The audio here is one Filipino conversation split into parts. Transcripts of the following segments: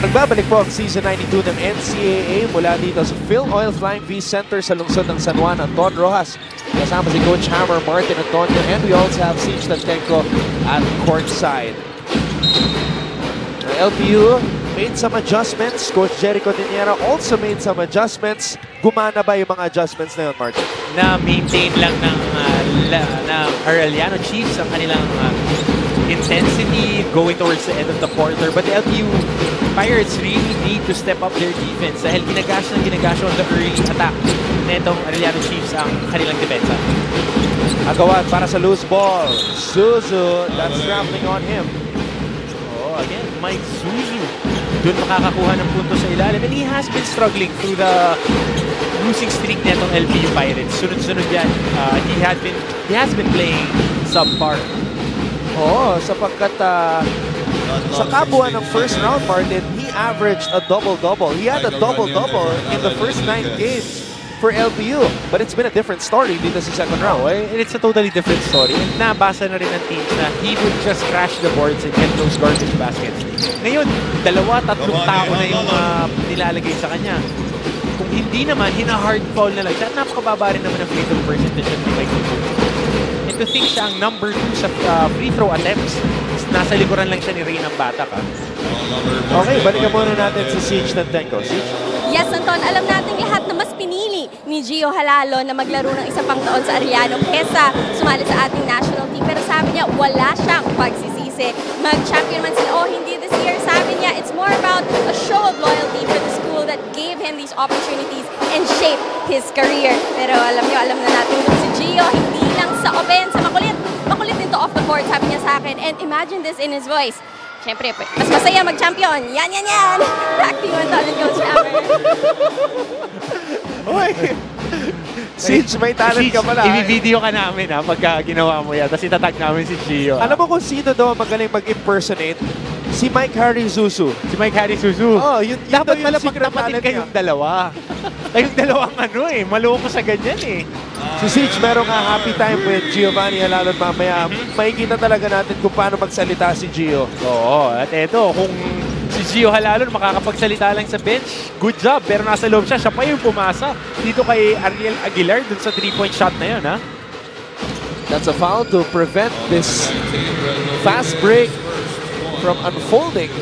Nagbabalik po ang Season 92 ng NCAA mula dito sa Phil Oil Flying V Center sa lungsod ng San Juan. Anton Rojas, kasama si Coach Hammer, Martin Antonio, and we also have Siege Tantenko at courtside. The LPU made some adjustments. Coach Jericho Diniera also made some adjustments. Gumana ba yung mga adjustments na yun, Martin? Na-maintain lang ng Arellano Chiefs ang kanilang intensity going towards the end of the quarter. But the LPU Pirates really need to step up their defense dahil ginagas on the early attack na itong Arellano Chiefs ang kanilang depensa. Agawad para sa loose ball. Suzu, that's traveling on him. Oh, again, Mike Suzu. Doon makakakuha ng punto sa ilalim. And he has been struggling through the losing streak netong LPU Pirates. Sunod-sunod yan. He has been playing subpar. Oo, sapagkat sa kabuuan ng first round, Martin, he averaged a double-double. He had a double-double in the first 9 games for LPU. But it's been a different story dito sa second round. And it's a totally different story. And nabasa na rin ng teams na he would just crash the boards and get those garbage baskets. Ngayon, 2-3 tao na yung nilalagay sa kanya. Kung hindi naman, hina-hard foul na lang siya. At napakababa rin naman ang free throw percentage ni Michael. And to think siya ang number 2 sa free throw attempts, nasa likuran lang siya ni Rey ng Batak. Okay, balikan muna natin si Siege Tantenko. Siege? Yes, Anton, alam natin lahat na mas pinili ni Gio Halalo na maglaro ng isa pang taon sa Arellano kesa sumali sa ating national team. Pero sabi niya, wala siyang pagsisisi. Mag-champion man sila o hindi this year. Sabi niya, it's more about a show of loyalty for the school that gave him these opportunities and shaped his career. Pero alam na natin kung si Gio, hindi lang sa offense, makulit din to off the court, sabi niya sa akin. And imagine this in his voice. Siyempre, mas masaya mag-champion. Yan! Back to you, Anton and Coach Hammer. Uy! Siege, may talent ka pala. I-video ka namin pagka ginawa mo yan. Tapos itatag namin si Gio. Alam mo kung sino daw magaling mag-impersonate? Si Mike Harry Zuzu. Oh, dapat malapag-tapatin kayong dalawa. Kayong dalawang maloko sa ganyan eh. Si Siege merong happy time with Giovanni Halalo mamaya. Makikita talaga natin kung paano magsalita si Gio. Oo, at eto, kung si Gio Halalo makakapagsalita lang sa bench, good job. Pero nasa loob siya pa yung pumasa dito kay Ariel Aguilar dun sa 3-point shot na yun, ha? That's a foul to prevent this fast break from unfolding.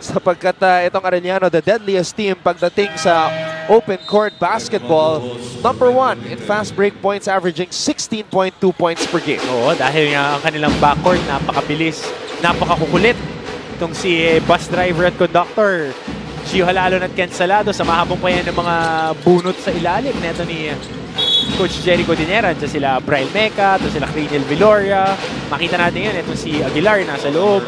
Sapagkat itong Arellano, the deadliest team pagdating sa open court basketball, number 1 in fast break points, averaging 16.2 points per game. Oo, dahil nga ang kanilang backcourt, napakabilis, napakakukulit. Itong si bus driver at conductor, Gio Halalo at Ken Salado, sa mahabang pa yan ng mga bunot sa ilalim neto ni Coach Jericho Diniera. Diyan sila Brian Meca, ito sila Craniel Viloria. Makita natin yan, ito si Aguilar nasa loob.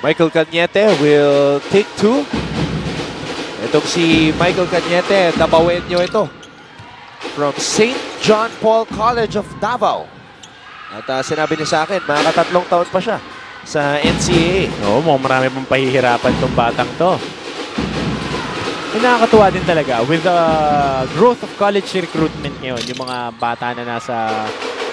Michael Cañete will take 2. Itong si Michael Cañete, Dabawenyo ito. From St. John Paul College of Davao. At sinabi niya sa akin, makakatatlong taon pa siya sa NCAA. Oo, marami pang pahihirapan itong batang to. Nakakatuwa din talaga with the growth of college recruitment ngayon. Yung mga bata na nasa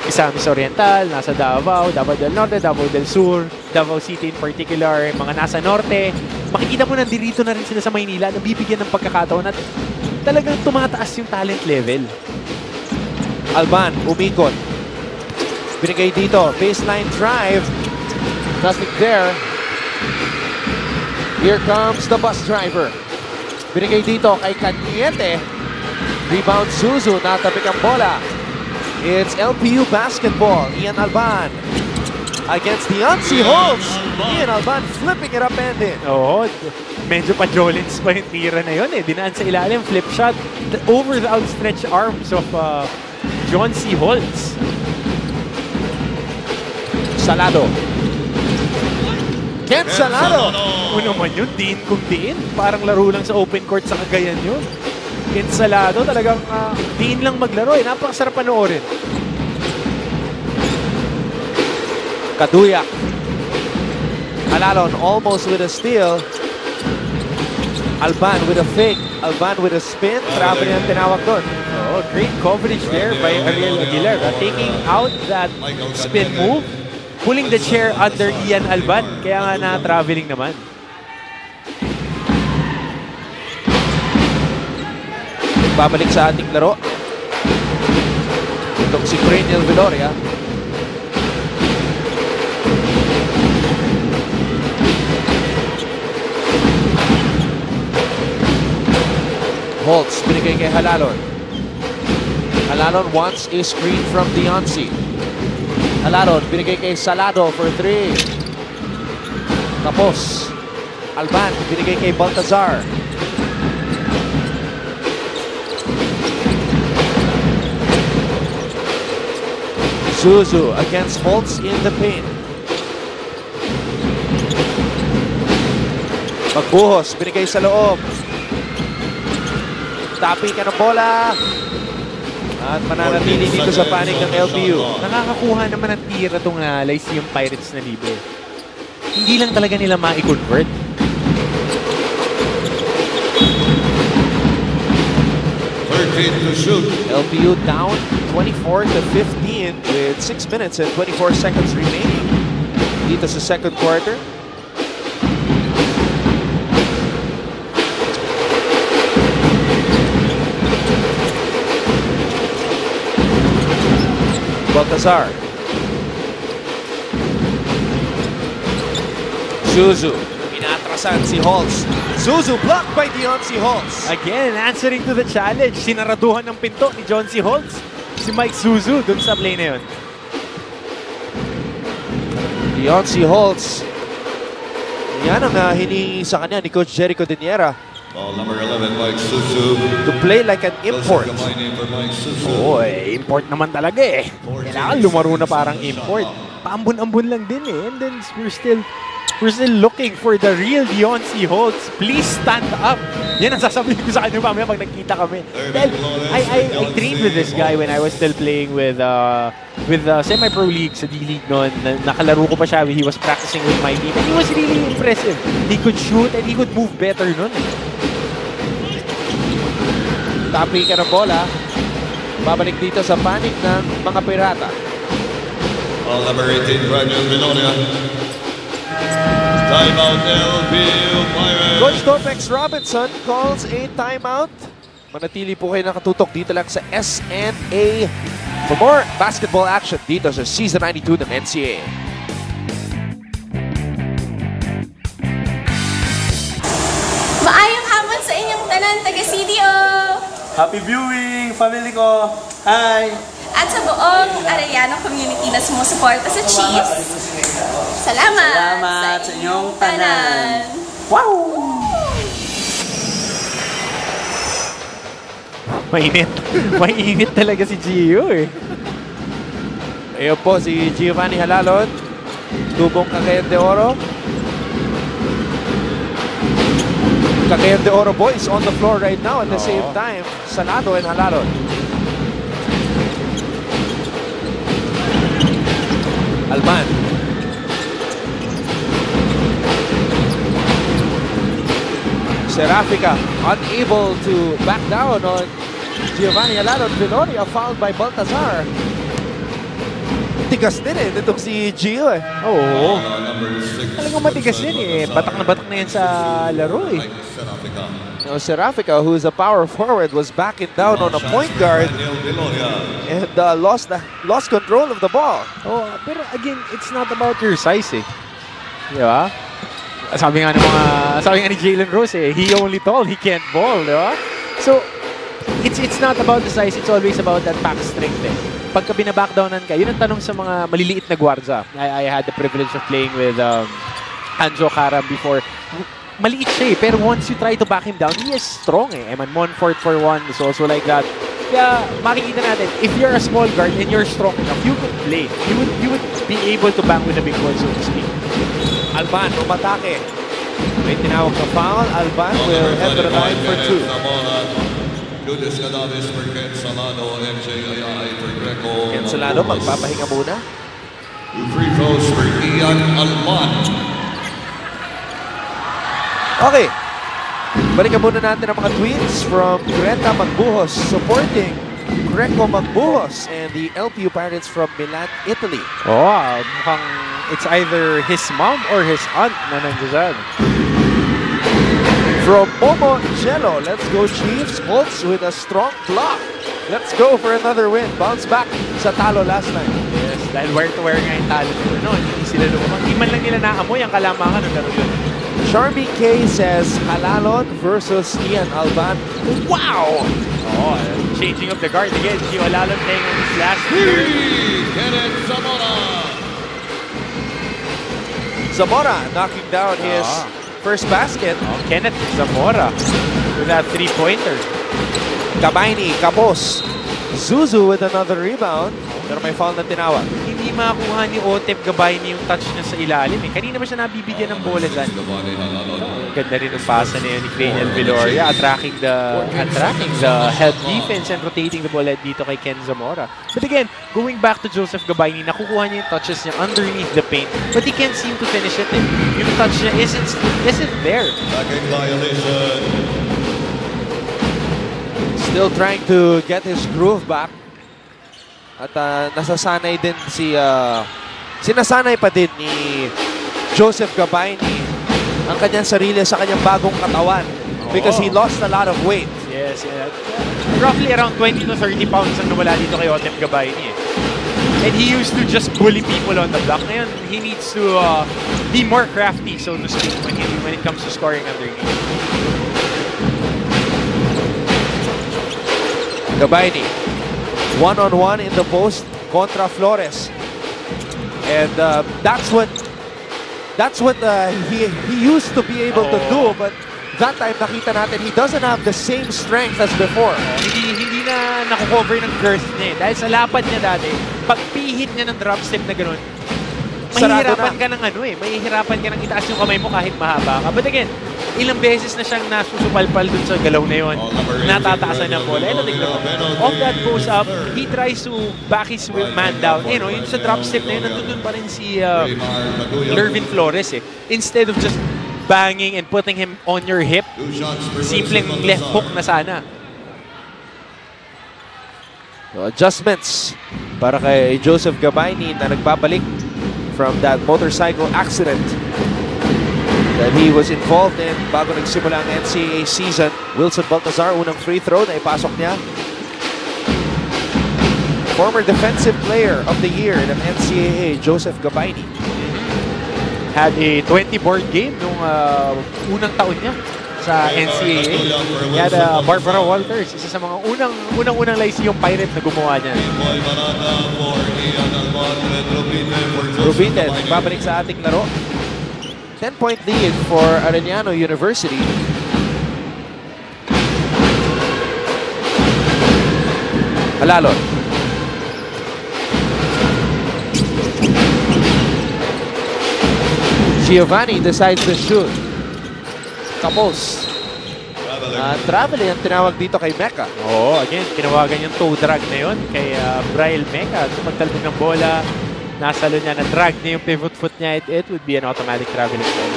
Misamis Oriental, nasa Davao, Davao del Norte, Davao del Sur, Davao City in particular, mga nasa Norte. Makikita mo nandito na rin sila sa Maynila na bibigyan ng pagkakataon at talagang tumataas yung talent level. Alban, umikot. Binigay dito, baseline drive. Nothing there. Here comes the bus driver. Binigay dito kay Cañete. Rebound Suzu, natabik ang bola. It's LPU basketball. Ian Alban against Deoncy Holtz. Ian Alban flipping it up and in. Oo, medyo pa-Jolins pa yung tira na yun eh. Dinaan sa ilalim, flip shot over the outstretched arms of John C. Holtz. Salado. Ken Salado. Ano naman yun, diin kung diin. Parang laro lang sa open court sa Cagayan yun. Ken Salado talagang diin lang maglaro eh. Napakasarap panoorin. Kaduyak. Alalon almost with a steal. Alban with a fake. Alban with a spin. Traveling ang tinawag doon. Oh, great coverage there by Ariel Aguilar. Taking out that spin move, pulling the chair under Ian Alban. Kaya nga na-traveling naman. Babalik sa ating laro. Itong si Craniel Viloria. Holtz, binigay kay Halalon. Halalon wants a screen from Deoncy. Halalon, binigay kay Salado for 3. Tapos, Alban, binigay kay Baltazar. Zuzu against Holtz in the paint. Magbuhos, binigay sa loob. Tapi ka ng bola. At mananatili dito sa panig ng LPU. Nakakakuha naman ng tira itong Lyceum Pirates na libre. Hindi lang talaga nila ma-convert. To shoot. LPU down 24 to 15 with 6 minutes and 24 seconds remaining dito sa second quarter. Baltazar. Zuzu. Pinatrasan si Holtz. Zuzu blocked by Deoncy Holtz. Again, answering to the challenge. Sinaraduhan ng pinto ni John C. Holtz. Si Mike Zuzu dun sa play na yun. Deoncy Holtz. Yan ang hiningi sa kanya ni Coach Jericho Diniera. Number 11, Mike Zuzu. To play like an import. Oy, import naman talaga eh. Kailangan lumaro na parang import. Paambun-ambun lang din eh. And then we're still looking for the real Deoncy Holtz. Please stand up. Yan ang sasabihin ko sa kanya mamaya pag nagkita kami. Dahil I trained with this guy when I was still playing with semi-pro league sa D-League noon. Nakalaro ko pa siya. He was practicing with my team. And he was really impressive. He could shoot and he could move better noon. Tapi ka ng bola. Babalik dito sa panig ng mga Pirata. Number 18, Daniel Viloria. Timeout LPU Pirates. Coach Topex Robinson calls a timeout. Manatili po kayo nakatutok dito lang sa SNA for more basketball action dito sa Season 92 ng NCAA. Maayong hapon sa inyong tanan, taga-CDO! Happy viewing, family ko! Hi! At sa buong Arellano community na sumusuporta sa Chiefs, salamat sa inyong tanan! Wow! Mainit talaga si Gio eh. Ayun po si Giovanni Halalon. Tubong Cagayan de Oro. Cagayan de Oro boys on the floor right now at the same time. Salado and Halalon. Alban. Serafica unable to back down on Giovanni Halalon. Viloria fouled by Baltazar. Tigas din eh, nitong si Gio eh. Oo. Talagang matigas din eh. Batak na yan sa laro eh. Now, Serafica, who is a power forward, was backing down on a point guard and lost control of the ball. Oh, pero again, it's not about your size eh. Di ba? Sabi nga ni Jalen Rose eh, he only tall, he can't ball, di ba? So, it's not about the size, it's always about that pack strength eh. Pagka binabackdownan ka, yun ang tanong sa mga maliliit na guardia. I had the privilege of playing with Anjo Karam before. Maliit siya eh, pero once you try to back him down, he is strong eh. Eman Monfort for one is also like that. Kaya makikita natin, if you're a small guard and you're strong enough, you could play. You would be able to bang with a big boy, so to speak. Alban, umatake. May tinawag na foul. Alban will head to the line for 2. Ken Salado magpapahinga muna. Free throws for Ian Alban. Okay. Balikan muna natin ang mga tweets from Greta Magbuhos supporting Greco Magbuhos and the LPU Pirates from Milan, Italy. Oh, mukhang it's either his mom or his aunt na nandiyan. From Momo Jello, let's go Chiefs. Holtz with a strong block. Let's go for another win. Bounce back sa talo last night. Yes, dahil wire-to-wire nga yung talo nila. No, hindi sila lumabang. Hindi man lang nila naamoy ang kalamangan ng gano'n yun. Charmy K says Halalon versus Ian Alban. Wow! Oh, changing of the guard again. Gio Halalon playing on his last year. Kenneth Zamora. Zamora knocking down his first basket. Oh, Kenneth Zamora with that three-pointer. Gabayni, Kapos. Zuzu with another rebound. Pero may foul na tinawag. Hindi makakuha ni Otep Gabayni yung touch niya sa ilalim. Kanina ba siya nabibigyan ng bola dyan? Ganda rin ang pasa na yun ni Cranial Viloria, attracting the help defense and rotating the ball dito kay Ken Zamora. But again, going back to Joseph Gabayni, nakukuha niya yung touches niya underneath the paint, but he can't seem to finish it. Yung touch niya isn't there. Still trying to get his groove back. At nasasanay din sinasanay pa din ni Joseph Gabayni ang kanyang sarili sa kanyang bagong katawan because he lost a lot of weight. Yes, yeah. Roughly around 20 to 30 pounds ang nawala dito kay Otep Gabayni. And he used to just bully people on the block. Ngayon, he needs to be more crafty, so to speak, when it comes to scoring underneath. Gabayni, one-on-one in the post contra Flores, and that's what he used to be able to do, but that time nakita natin he doesn't have the same strength as before. Hindi na nakukover ng girth niya dahil sa lapad niya dati, pag pihit niya ng drop step na gano'n, mahihirapan ka ng mahihirapan ka ng itaas yung kamay mo kahit mahaba ka. But again, ilang beses na siyang nasusupalpal dun sa galaw na yun, natataasan ng bola. Off that goes up, he tries to back his man down. Yung sa drop step na yun, nandun pa rin si Lervin Flores Instead of just banging and putting him on your hip, simpleng left hook na sana. So adjustments para kay Joseph Gabayni na nagbabalik from that motorcycle accident that he was involved in bago nagsimula ang NCAA season. Wilson Baltazar, unang free throw na ipasok niya. Former Defensive Player of the Year ng NCAA, Joseph Gabayni. Had a 20-board game nung unang taon niya sa NCAA. He had Barbara Walters, isa sa mga unang Lyceum Pirate na gumawa niya. Rubite, nagbabalik sa ating laro. 10-point lead for Arellano University. Halalon. Giovanni decides to shoot. Kapos. Traveling ang tinawag dito kay Mecca. Again, tinawagan yung toe drag na yun kay Braille Mecca. So pagtalbog ng bola, nasalo niya, na-drag niya yung pivot foot niya, it would be an automatic traveling foul.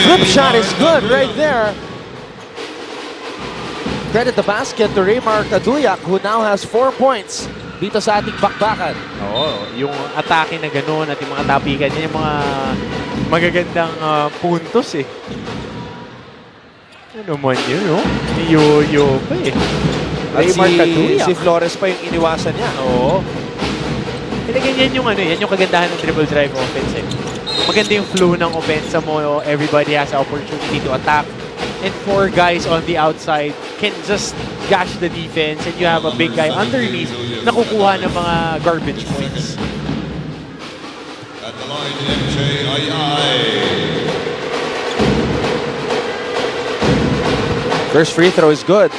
Flip shot is good right there. Credit the basket to Raymar Caduyak, who now has 4 points dito sa ating bakbakan. Yung atake na gano'n at yung mga tapikan niya, yung mga magagandang puntos Ano man yun, no? Yo pa At si Flores pa yung iniwasan niya. Ganyan yung yan yung kagandahan ng dribble drive offense. Maganda yung flow ng offense mo. Everybody has the opportunity to attack. And 4 guys on the outside can just gash the defense, and you have a big guy underneath na kukuha ng mga garbage points. At the line, MJ Ayay. First free throw is good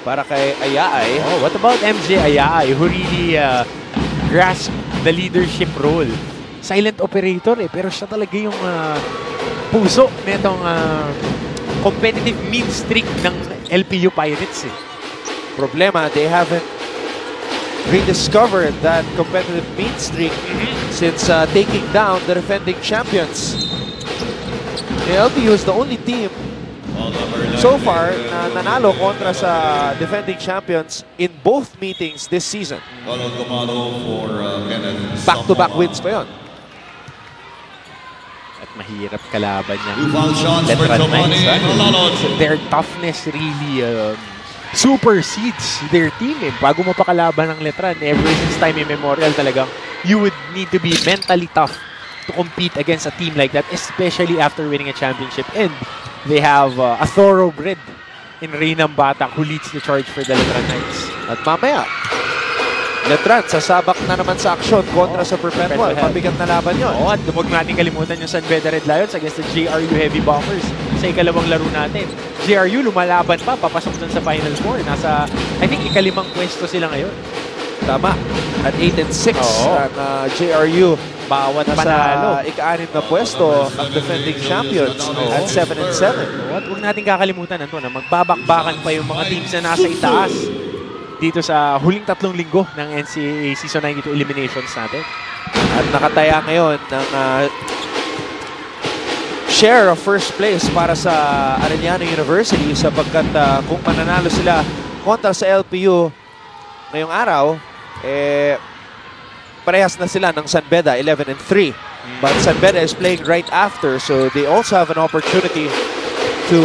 para kay Ayay. What about MJ Ayay, who really grasped the leadership role? Silent operator pero siya talaga yung puso nitong competitive mean streak ng LPU Pirates. Problema, they haven't rediscovered that competitive mean streak since taking down the defending champions. The LPU is the only team so far na nanalo kontra sa defending champions in both meetings this season. Back-to-back wins pa yun. At mahirap kalaban niya. Letran Knights. Their toughness really supersedes their team. Bago mo pa kalaban ng Letran, ever since time immemorial talagang you would need to be mentally tough to compete against a team like that, especially after winning a championship. And they have a thoroughbred in Reynam Batak who leads the charge for the Letran Knights. At mamaya, Letran sasabak na naman sa aksyon kontra sa Perpetual. Mabigat na laban yun. At huwag natin kalimutan yung San Beda Red Lions against the JRU Heavy Bombers sa ikalawang laro natin. JRU lumalaban pa, papasok dun sa Final Four. Nasa, I think, ikalimang pwesto sila ngayon. Tama. At 8-6 ang JRU. Bawat nasa panalo. ika-6 na pwesto ang defending champions at 7-7. At huwag natin kakalimutan na magbabakbakan pa yung mga teams na nasa itaas dito sa huling 3 linggo ng NCAA Season 92 eliminations natin. At nakataya ngayon ng share of first place para sa Arellano University sapagkat kung mananalo sila kontra sa LPU ngayong araw, parehas na sila ng San Beda, 11-3. But San Beda is playing right after, so they also have an opportunity to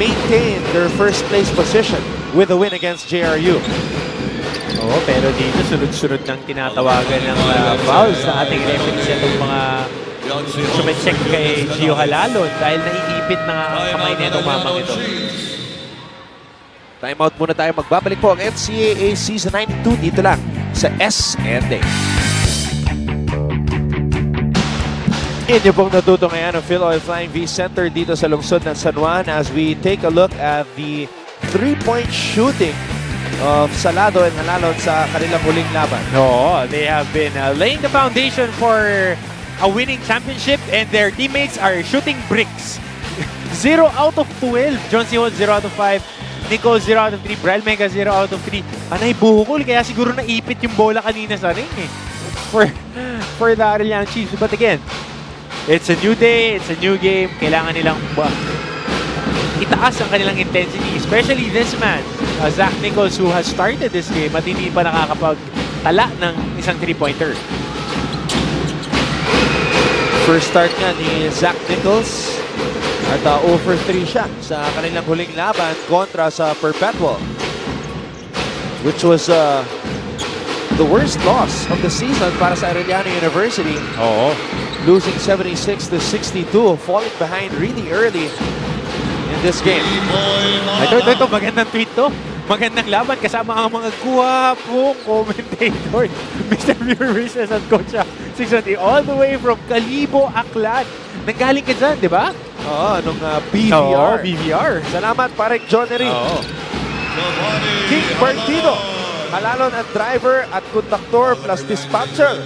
maintain their first place position with a win against JRU. Pero dito sunod-sunod ng tinatawagan ng fouls sa ating referees itong mga sumicheck kay Gio Halalon dahil naiipit na ang kamay nitong mamang ito. Timeout muna tayo. Magbabalik po ang NCAA Season 92 dito lang sa SNA. Inyo pong natuto ngayon ang Phil Oil Flying V Center dito sa lungsod ng San Juan as we take a look at the 3-point shooting of Salado and Halalon sa kanilang huling laban. They have been laying the foundation for a winning championship and their teammates are shooting bricks. 0 out of 12. John C. Hall, 0 out of 5. Nico, 0 out of 3. Brel Mega, 0 out of 3. Panay bukol, kaya siguro naipit yung bola kanina sa ring for the Arellano Chiefs. But again, it's a new day, it's a new game. Kailangan nilang itaas ang kanilang intensity, especially this man, Zach Nichols, who has started this game at hindi pa nakakapagtala ng isang 3-pointer. First start nga ni Zach Nichols at 0 for 3 siya sa kanilang huling laban kontra sa Perpetual, which was the worst loss of the season para sa Arellano University. Losing 76-62, falling behind really early in this game. Ito, magandang tweet to. Magandang laban kasama ang mga guwapong commentator. Mr. Viewer says at Coach 620 all the way from Calibo, Aklan. Nanggaling ka dyan, di ba? Nung BVR. BVR. Salamat, Parek Jonery. King Partido. Halalon at driver at conductor plus dispatcher.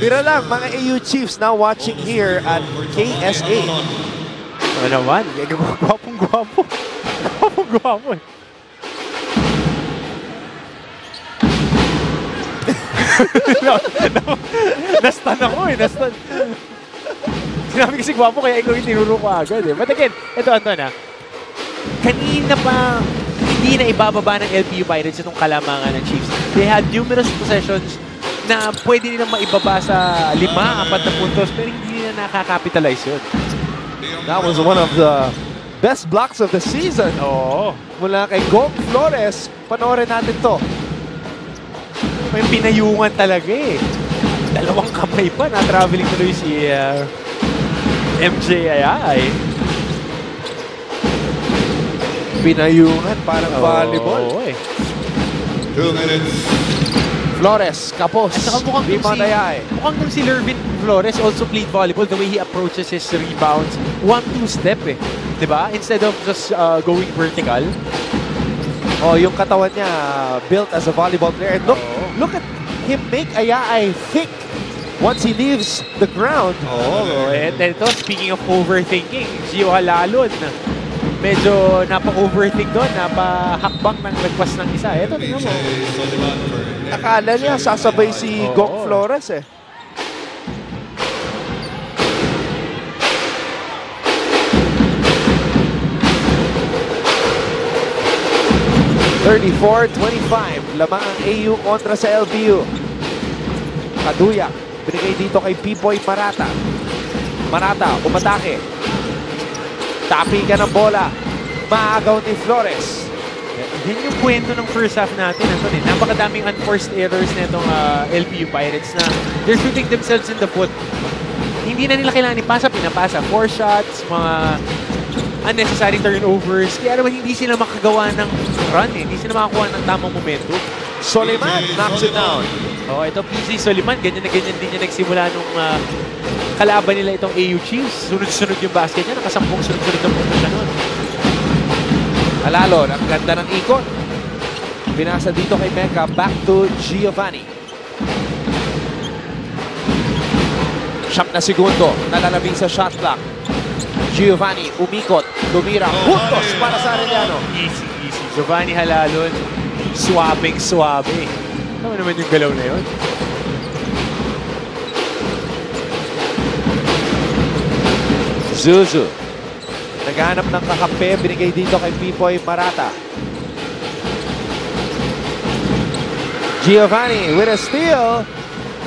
Bira lang, mga AU Chiefs now watching here at KSA. Ano naman? Gwapong-gwapo. Gwapong-gwapo eh. Nastan ako eh. Nastan. Sinabi kasi gwapo kaya ikaw yung tinuro ko agad eh. But again, ito Anton kanina pa hindi na ibababa ng LPU Pirates itong kalamangan ng Chiefs. They had numerous possessions na pwede nilang maibaba sa 5-4 na puntos pero hindi na nakakapitalize yun. That was one of the best blocks of the season. Mula kay Gong Flores. Panoorin natin to. May pinayungan talaga eh. 2 kamay pa na traveling tuloy si MJ Ayay. Pinayungan parang volleyball. 2 minutes. Flores, Kapos, At saka mukhang si Lervin Flores also played volleyball the way he approaches his rebounds. 1-2 step eh. Diba? Instead of just going vertical. Yung katawan niya built as a volleyball player. And look at him make Ayay thick once he leaves the ground. And ito, speaking of overthinking, Gio Halalon. medyo napa-overthink doon, napa-hakbang ng lagpas ng isa. Ito, tingnan mo. Akala niya sasabay si Gong Flores eh. (34-25) lamang ang AU kontra sa LPU. Kaduyak, binigay dito kay Pipoy Marata. Marata, umatake. Tapi ka ng bola. Maagaw ni Flores. Yun yung kwento ng first half natin. Napakadaming unforced errors na itong LPU Pirates na they're shooting themselves in the foot. Hindi na nila kailangan ipasa, pinapasa. 4 shots, mga unnecessary turnovers. Kaya naman hindi sila makagawa ng run eh. Hindi sila makakuha ng tamang momentum. Soliman knocks it down. Oh, ito PJ Soliman. Ganyan na ganyan din niya nagsimula nung kalaban nila itong AU Chiefs. Sunod-sunod yung basket niya. Nakasampung sunod-sunod ng punto siya nun. Alalo, ang ganda ng ikot. Pinasa dito kay Mecca. Back to Giovanni. Siyam na segundo. Nalalabing sa shot clock. Giovanni, umikot, tumira, puntos para sa Arellano. Easy. Giovanni Halalon, suwabing-suwabe. Tama naman yung galaw na yun. Zuzu. Naghahanap ng kakampi, binigay dito kay Pipoy Marata. Giovanni with a steal.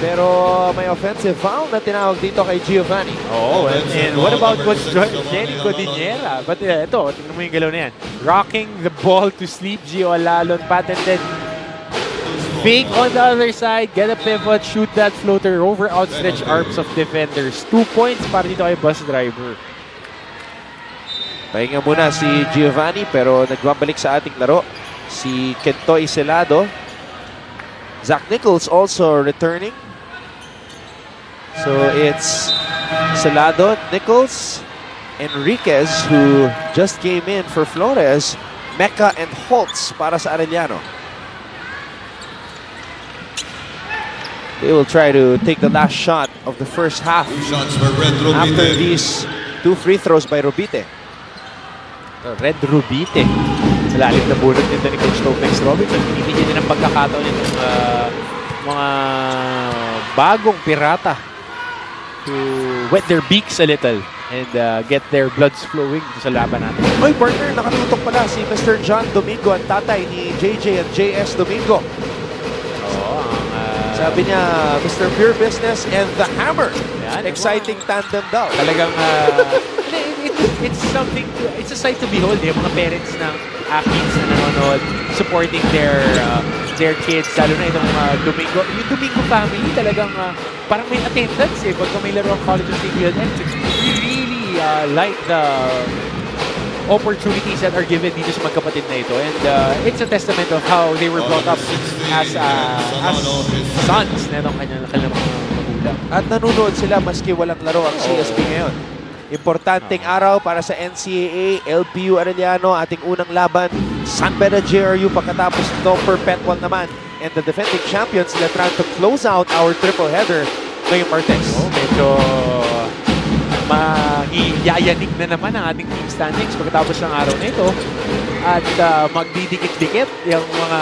Pero may offensive foul na tinawag dito kay Giovanni. Oh, and what about Coach Jenny Codinera? But ito, tingnan mo yung galaw na yan. Rocking the ball to sleep, Gio Alalon, patented. Fake on the other side, get a pivot, shoot that floater over outstretched arms of defenders. 2 points para dito kay bus driver. Pahinga muna si Giovanni pero nagbabalik sa ating laro. Si Kentoy Celado. Zach Nichols also returning. So it's Celado, Nichols, Enriquez who just came in for Flores, Mecca and Holtz para sa Arellano. They will try to take the last shot of the first half after these 2 free throws by Robite. Red Rubite. Malalim na bunot nito ni Coach Topex Robinson. Pinibigyan niya ng pagkakataon nitong mga bagong pirata to wet their beaks a little and get their bloods flowing sa laban natin. Oy, partner, nakatutok pala si Mr. John Domingo, ang tatay ni JJ at JS Domingo. Sabi niya, Mr. Pure Business and the Hammer. Yan, exciting tandem daw. Talagang it's something, it's a sight to behold. Yung mga parents ng athletes na nanonood, supporting their kids, lalo na itong Domingo. Yung Domingo family talagang parang may attendance eh pagka may laro ang college of St. And we really like the opportunities that are given dito sa magkapatid na ito. And it's a testament of how they were brought up as sons na itong kanilang mga magulang. At nanonood sila maski walang laro ang CSB ngayon. Importanteng araw para sa NCAA, LPU Arellano, ating unang laban, San Beda JRU pagkatapos ito, perpetual naman. And the defending champions, sila trying to close out our triple header ngayong Martes. Medyo yayanig na naman ang ating team standings pagkatapos ng araw na ito. At magdidikit-dikit yung mga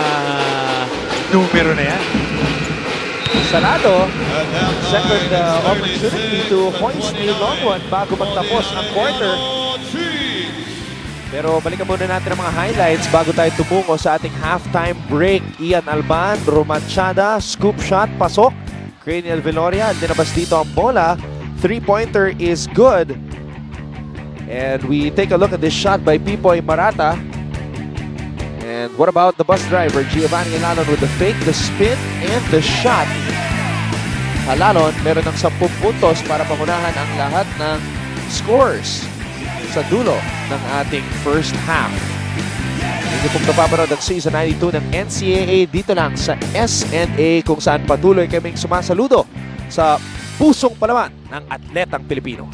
numero na yan. Sarado, second opportunity to hoist the long one bago magtapos ang quarter. Pero balikan muna natin ang mga highlights bago tayo tumungo sa ating halftime break. Ian Alban, Romanchada, scoop shot, pasok. Cranial Veloria, dinabas dito ang bola. 3-pointer is good. And we take a look at this shot by Pipoy Marata. And what about the bus driver, Giovanni Halalon with the fake, the spin, and the shot. Halalon, meron ng 10 puntos para pangunahan ang lahat ng scores sa dulo ng ating first half. Hindi pong napapanood ang Season 92 ng NCAA dito lang sa SNA kung saan patuloy kaming sumasaludo sa pusong palawan ng atletang Pilipino.